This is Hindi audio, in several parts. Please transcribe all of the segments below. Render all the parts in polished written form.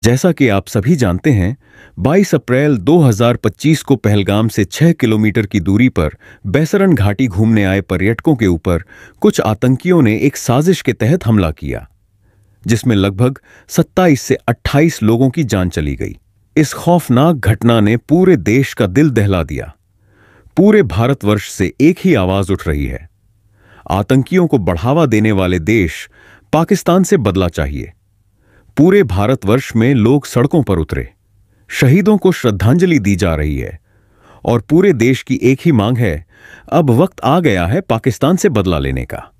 जैसा कि आप सभी जानते हैं, 22 अप्रैल 2025 को पहलगाम से 6 किलोमीटर की दूरी पर बैसरन घाटी घूमने आए पर्यटकों के ऊपर कुछ आतंकियों ने एक साजिश के तहत हमला किया, जिसमें लगभग 27 से 28 लोगों की जान चली गई। इस खौफनाक घटना ने पूरे देश का दिल दहला दिया। पूरे भारतवर्ष से एक ही आवाज उठ रही है, आतंकियों को बढ़ावा देने वाले देश पाकिस्तान से बदला चाहिए। पूरे भारतवर्ष में लोग सड़कों पर उतरे, शहीदों को श्रद्धांजलि दी जा रही है और पूरे देश की एक ही मांग है, अब वक्त आ गया है पाकिस्तान से बदला लेने का।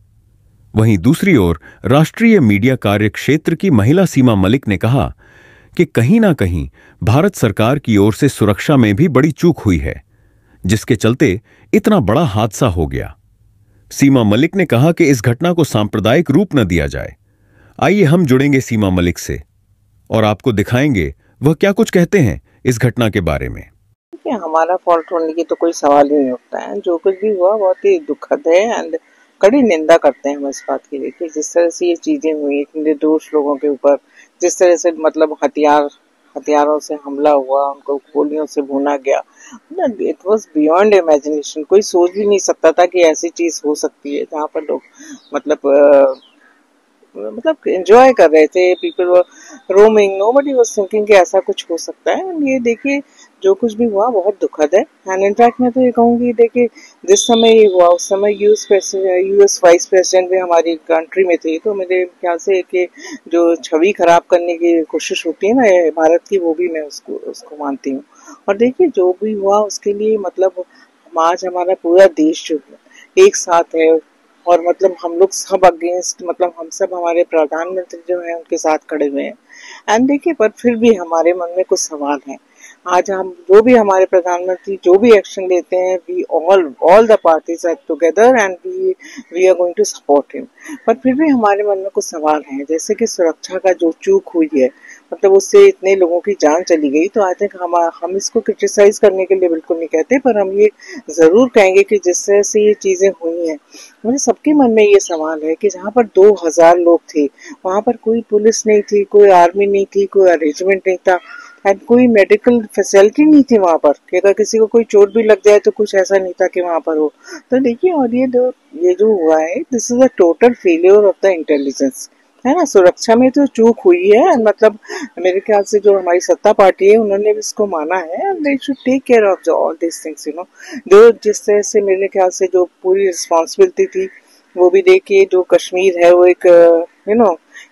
वहीं दूसरी ओर राष्ट्रीय मीडिया कार्य क्षेत्र की महिला सीमा मलिक ने कहा कि कहीं ना कहीं भारत सरकार की ओर से सुरक्षा में भी बड़ी चूक हुई है, जिसके चलते इतना बड़ा हादसा हो गया। सीमा मलिक ने कहा कि इस घटना को सांप्रदायिक रूप न दिया जाए। आइए हम जुड़ेंगे सीमा मलिक से और आपको दिखाएंगे वह क्या कुछ कहते हैं इस घटना के बारे में। हमारा फॉल्ट होने की तो कोई सवाल ही नहीं उठता है। जो कुछ भी हुआ बहुत ही दुखद है एंड कड़ी निंदा करते हैं हम इस बात की। देखिए, जिस तरह से ये चीजें हुई निर्दोष लोगों के ऊपर, जिस तरह से मतलब हथियारों से हमला हुआ, उनको गोलियों से भूना गया, इट वॉज बियॉन्ड इमेजिनेशन। कोई सोच भी नहीं सकता था कि ऐसी चीज हो सकती है जहाँ पर लोग मतलब एंजॉय कर रहे थे। People were roaming, nobody was thinking कि ऐसा कुछ हो सकता है। ये देखिए, जो कुछ भी हुआ बहुत दुखद है। एंड इनफैक्ट मैं तो ये कहूँगी, देखिए जिस समय ये हुआ उस समय यूएस वाइस प्रेसिडेंट भी हमारी कंट्री में थे, तो मेरे ख्याल से कि जो छवि खराब करने की कोशिश होती है ना भारत की, वो भी मैं उसको मानती हूँ। और देखिए, जो भी हुआ उसके लिए मतलब आज हमारा पूरा देश जो है एक साथ है और मतलब हम लोग सब अगेंस्ट, मतलब हम सब, हमारे प्रधानमंत्री जो है उनके साथ खड़े हुए हैं। एंड देखिए, पर फिर भी हमारे मन में कुछ सवाल हैं। आज हम जो भी हमारे प्रधानमंत्री जो भी एक्शन लेते हैं, we all the parties are together and we are going to support him. पर फिर भी हमारे मन में कुछ सवाल हैं, जैसे कि सुरक्षा का जो चूक हुई है, मतलब उससे इतने लोगों की जान चली गई। तो आई थिंक हम इसको क्रिटिसाइज करने के लिए बिल्कुल नहीं कहते, पर हम ये जरूर कहेंगे कि जिस तरह से ये चीजें हुई हैं, मुझे सबके मन में ये सवाल है कि जहाँ पर 2000 लोग थे, वहां पर कोई पुलिस नहीं थी, कोई आर्मी नहीं थी, कोई अरेंजमेंट नहीं था एंड कोई मेडिकल फैसिलिटी नहीं थी वहां पर कि अगर किसी को कोई चोट भी लग जाए तो कुछ ऐसा नहीं था कि वहां पर हो। तो देखिए, और ये जो हुआ है, this is a total failure of the intelligence, है ना। सुरक्षा में तो चूक हुई है, मतलब मेरे ख्याल से जो हमारी सत्ता पार्टी है उन्होंने भी इसको माना है। They should take care of all this things, जो जिस तरह से मेरे ख्याल से जो पूरी रिस्पॉन्सिबिलिटी थी, वो भी देखिए। जो कश्मीर है वो एक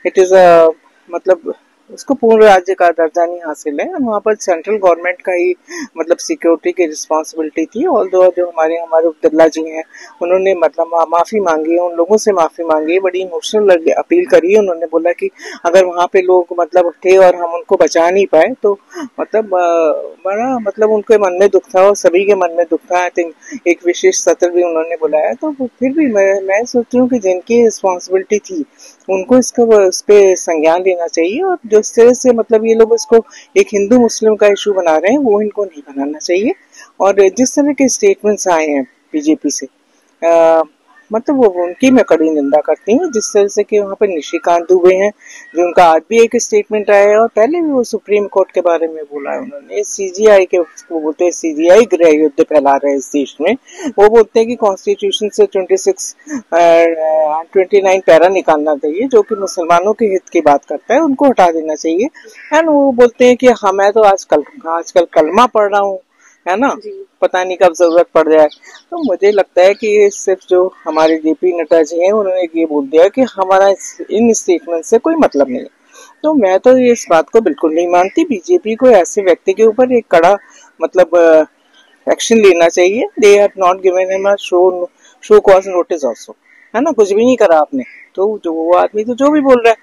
इट इज अ मतलब उसको पूर्ण राज्य का दर्जा नहीं हासिल है। वहाँ पर सेंट्रल गवर्नमेंट का ही मतलब सिक्योरिटी की रिस्पॉन्सिबिलिटी थी। और जो हमारे अब्दुल्ला जी हैं, उन्होंने मतलब माफी मांगी है, उन लोगों से माफी मांगी है, बड़ी इमोशनल अपील करी है। उन्होंने बोला कि अगर वहाँ पे लोग मतलब थे और हम उनको बचा नहीं पाए तो मतलब बड़ा मतलब उनके मन में दुख था और सभी के मन में दुख था। आई थिंक एक विशेष सत्र भी उन्होंने बुलाया। तो फिर भी मैं सोचती हूँ कि जिनकी रिस्पॉन्सिबिलिटी थी उनको इस पे संज्ञान लेना चाहिए। और जिस तरह से मतलब ये लोग इसको एक हिंदू मुस्लिम का इशू बना रहे हैं, वो इनको नहीं बनाना चाहिए। और जिस तरह के स्टेटमेंट्स आए हैं बीजेपी से, मतलब वो उनकी मैं कड़ी निंदा करती हूँ। जिस तरह से कि वहाँ पर निशिकांत दुबे हैं, जो उनका आज भी एक स्टेटमेंट आया है और पहले भी वो सुप्रीम कोर्ट के बारे में बोला है उन्होंने। सीजीआई के वो बोलते हैं, सीजीआई गृह युद्ध फैला रहे हैं इस देश में। वो बोलते हैं कि कॉन्स्टिट्यूशन से 29 पैरा निकालना चाहिए जो कि मुसलमानों के हित की बात करता है, उनको हटा देना चाहिए। एंड वो बोलते हैं कि मैं तो आजकल कलमा पढ़ रहा हूँ, है ना, पता नहीं कब जरूरत पड़ जाए। तो मुझे लगता है कि सिर्फ जो हमारे जेपी नड्डा जी हैं, उन्होंने ये बोल दिया कि हमारा इन स्टेटमेंट से कोई मतलब नहीं। तो मैं तो इस बात को बिल्कुल नहीं मानती। बीजेपी को ऐसे व्यक्ति के ऊपर एक कड़ा मतलब एक्शन लेना चाहिए। They have not given him a show cause notice also, है ना। कुछ भी नहीं करा आपने, तो जो वो आदमी तो जो भी बोल रहा है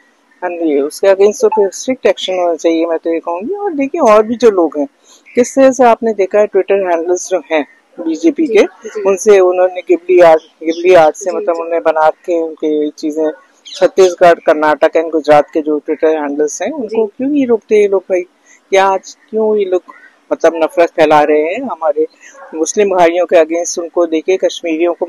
उसके अगेंस्ट तो स्ट्रिक्ट एक्शन होना चाहिए, मैं तो ये कहूंगी। और देखिए, और भी जो लोग हैं, किस तरह से आपने देखा है ट्विटर हैंडल्स जो हैं बीजेपी के, उनसे उन्होंने गिबली आर्ट से मतलब उन्होंने बना के उनके चीजें, छत्तीसगढ़, कर्नाटक एंड गुजरात के जो ट्विटर हैंडल्स हैं, उनको क्यों नहीं रोकते ये लोग भाई? या आज क्यों ये लोग मतलब नफरत फैला रहे हैं हमारे मुस्लिम भाइयों के अगेंस्ट? उनको देखिए, कश्मीरियों को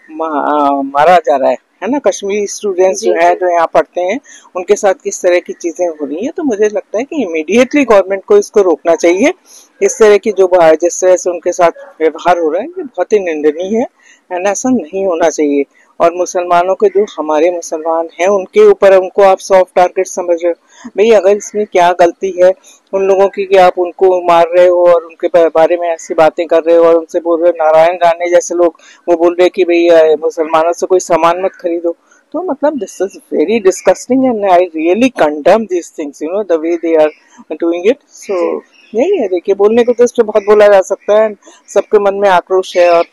मारा जा रहा है, है ना, कश्मीरी स्टूडेंट्स जी जो है जो यहाँ पढ़ते हैं उनके साथ किस तरह की चीजें हो रही हैं। तो मुझे लगता है कि इमीडिएटली गवर्नमेंट को इसको रोकना चाहिए। इस तरह की जो जिस तरह से उनके साथ व्यवहार हो रहा है ये बहुत ही निंदनीय है, एंड ऐसा नहीं होना चाहिए। और मुसलमानों के जो हमारे मुसलमान हैं उनके ऊपर उनको आप सॉफ्ट टारगेट समझ रहे हो। भाई अगर इसमें क्या गलती है उन लोगों की कि आप उनको मार रहे हो और उनके बारे में ऐसी बातें कर रहे हो और उनसे बोल रहे हो, नारायण राणे जैसे लोग वो बोल रहे कि भाई मुसलमानों से कोई सामान मत खरीदो। तो मतलब this is very disgusting and I really condemn this things, you know, the way they are doing it. So यही है, देखिए बोलने को तो इस पे बहुत बोला जा सकता है, सबके मन में आक्रोश है और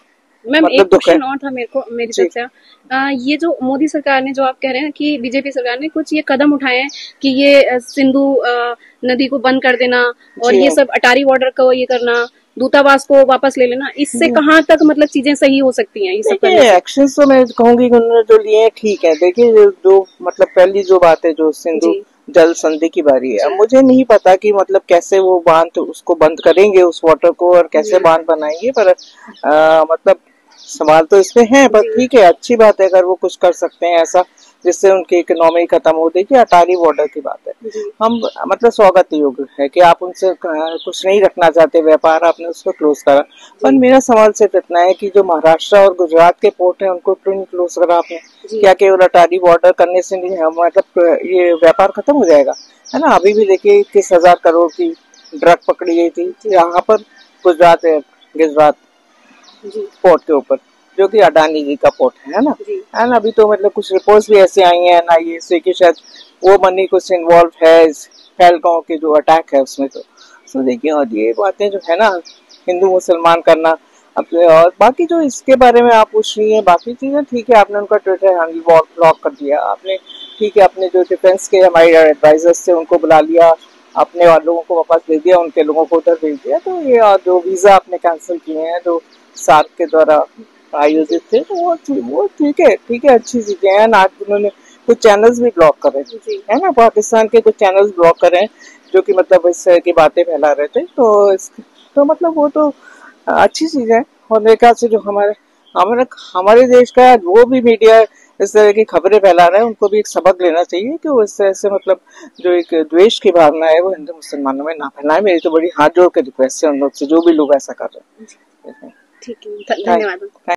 मैम मतलब एक दुख है। क्वेश्चन और था मेरी जी तरफ से। ये जो मोदी सरकार ने, जो आप कह रहे हैं कि बीजेपी सरकार ने कुछ ये कदम उठाए हैं कि ये सिंधु नदी को बंद कर देना और जी ये सब अटारी बॉर्डर को ये करना, दूतावास को वापस ले लेना, इससे कहाँ तक मतलब चीजें सही हो सकती हैं ये सब करने देखिए से? एक्शन तो मैं कहूंगी कि उन्होंने जो लिए हैं ठीक है। देखिए जो मतलब पहली जो बात है जो सिंधु जी जल संधि की बारी है, अब जी मुझे नहीं पता कि मतलब कैसे वो बांध उसको बंद करेंगे उस वाटर को और कैसे जी बांध बनाएंगे, पर मतलब सवाल तो इसमें है। पर जी ठीक है, अच्छी बात है अगर वो कुछ कर सकते हैं ऐसा जिससे उनकी इकोनॉमी खत्म हो। देखिए अटारी बॉर्डर की बात है, जी हम मतलब स्वागत योग्य है कि आप उनसे कुछ नहीं रखना चाहते व्यापार, आपने उसको क्लोज करा। पर जी मेरा सवाल सिर्फ इतना है कि जो महाराष्ट्र और गुजरात के पोर्ट है उनको क्यों नहीं क्लोज करा आपने? जी क्या केवल अटारी बॉर्डर करने से नहीं मतलब ये व्यापार खत्म हो जाएगा? है ना, अभी भी देखिए 21,000 करोड़ की ड्रग पकड़ी गई थी जी यहाँ पर गुजरात जी पोर्ट के ऊपर, जो कि अडानी जी का पोर्ट है ना। जी एंड अभी तो मतलब कुछ रिपोर्ट्स भी ऐसे आई हैं एनआईए से कि शायद वो मनी कुछ इन्वॉल्व है इस पहलगांव के जो अटैक है उसमें। तो देखिए, और ये बातें जो है ना हिंदू मुसलमान करना अपने, और बाकी जो इसके बारे में आप पूछ रही हैं बाकी चीजें ठीक है, आपने उनका ट्विटर हैंडल ब्लॉक कर दिया आपने, ठीक है, अपने जो डिफेंस के हमारे एडवाइजर्स थे उनको बुला लिया, अपने और लोगों को वापस दे दिया, उनके लोगों को उधर भेज दिया। तो ये और जो वीजा आपने कैंसिल किए हैं जो सार्क के द्वारा आयोजित थे, तो वो ठीक है, अच्छी चीजें हैं। आज उन्होंने कुछ चैनल्स भी ब्लॉक करे जी है ना, पाकिस्तान के कुछ चैनल्स ब्लॉक करे जो कि मतलब इस तरह की बातें फैला रहे थे। तो मतलब वो तो अच्छी चीज है। और मेरे ख्याल से जो हमारे हमारे हमारे देश का वो भी मीडिया इस तरह की खबरें फैला रहा है, उनको भी एक सबक लेना चाहिए कि वो इस तरह से मतलब जो एक द्वेष की भावना है वो हिंदू मुसलमानों में ना फैलाए। मेरी तो बड़ी हाथ जोड़ के रिक्वेस्ट है उन लोग से, जो भी लोग ऐसा कर रहे जी हैं। ठीक है, थैंक धन्यवाद।